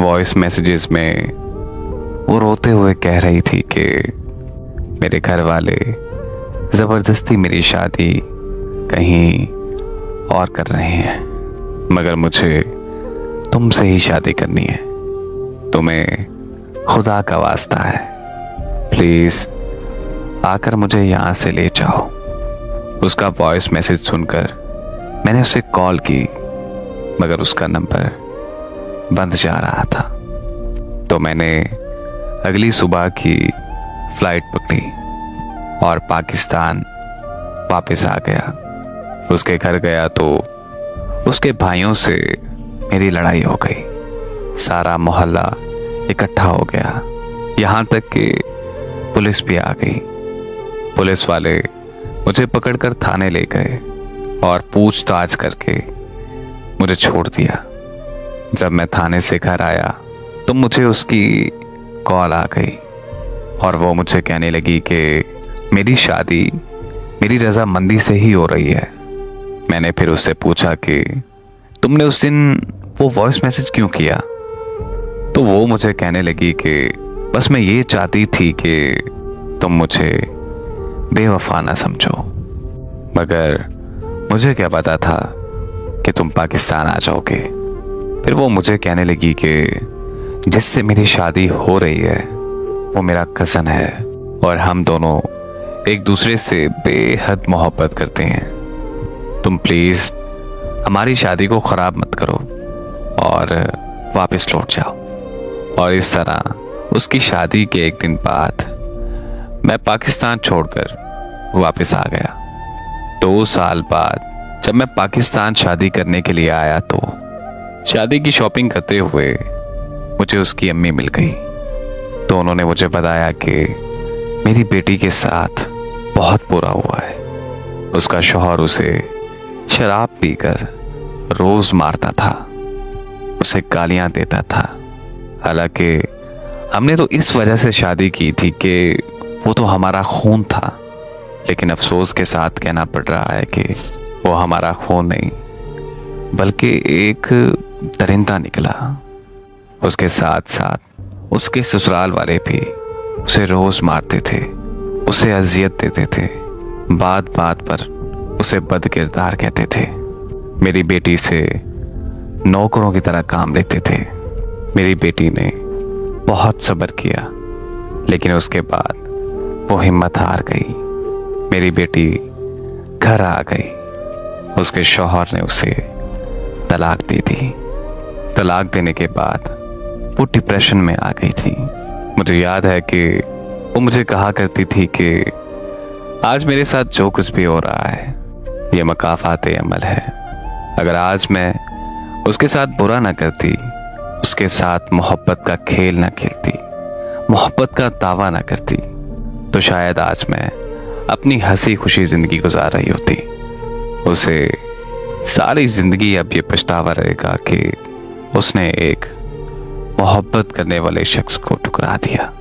Voice messages में वो रोते हुए कह रही थी कि मेरे घर वाले ज़बरदस्ती मेरी शादी कहीं और कर रहे हैं, मगर मुझे तुमसे ही शादी करनी है। तुम्हें खुदा का वास्ता है, प्लीज़ आकर मुझे यहाँ से ले जाओ। उसका वॉइस मैसेज सुनकर मैंने उसे कॉल की, मगर उसका नंबर बंद जा रहा था। तो मैंने अगली सुबह की फ्लाइट पकड़ी और पाकिस्तान वापस आ गया। उसके घर गया तो उसके भाइयों से मेरी लड़ाई हो गई। सारा मोहल्ला इकट्ठा हो गया, यहाँ तक कि पुलिस भी आ गई। पुलिस वाले मुझे पकड़कर थाने ले गए और पूछताछ करके मुझे छोड़ दिया। जब मैं थाने से घर आया तो मुझे उसकी कॉल आ गई और वो मुझे कहने लगी कि मेरी शादी मेरी रजामंदी से ही हो रही है। मैंने फिर उससे पूछा कि तुमने उस दिन वो वॉइस मैसेज क्यों किया? तो वो मुझे कहने लगी कि बस मैं ये चाहती थी कि तुम मुझे बेवफा ना समझो, मगर मुझे क्या पता था कि तुम पाकिस्तान आ जाओगे। फिर वो मुझे कहने लगी कि जिससे मेरी शादी हो रही है वो मेरा कज़न है और हम दोनों एक दूसरे से बेहद मोहब्बत करते हैं। तुम प्लीज़ हमारी शादी को ख़राब मत करो और वापस लौट जाओ। और इस तरह उसकी शादी के एक दिन बाद मैं पाकिस्तान छोड़कर वापस आ गया। 2 साल बाद जब मैं पाकिस्तान शादी करने के लिए आया तो शादी की शॉपिंग करते हुए मुझे उसकी अम्मी मिल गई। तो उन्होंने मुझे बताया कि मेरी बेटी के साथ बहुत बुरा हुआ है। उसका शौहर उसे शराब पीकर रोज मारता था, उसे गालियां देता था। हालांकि हमने तो इस वजह से शादी की थी कि वो तो हमारा खून था, लेकिन अफसोस के साथ कहना पड़ रहा है कि वो हमारा खून नहीं बल्कि एक दरिंदा निकला। उसके साथ साथ उसके ससुराल वाले भी उसे रोज मारते थे, उसे अजियत देते थे, बात बात पर उसे बदकिरदार कहते थे। मेरी बेटी से नौकरों की तरह काम लेते थे। मेरी बेटी ने बहुत सब्र किया, लेकिन उसके बाद वो हिम्मत हार गई। मेरी बेटी घर आ गई। उसके शौहर ने उसे तलाक दे दी। तलाक देने के बाद वो डिप्रेशन में आ गई थी। मुझे याद है कि वो मुझे कहा करती थी कि आज मेरे साथ जो कुछ भी हो रहा है ये मकाफाते अमल है। अगर आज मैं उसके साथ बुरा ना करती, उसके साथ मोहब्बत का खेल ना खेलती, मोहब्बत का दावा ना करती, तो शायद आज मैं अपनी हंसी खुशी जिंदगी गुजार रही होती। उसे सारी जिंदगी अब ये पछतावा रहेगा कि उसने एक मोहब्बत करने वाले शख्स को ठुकरा दिया।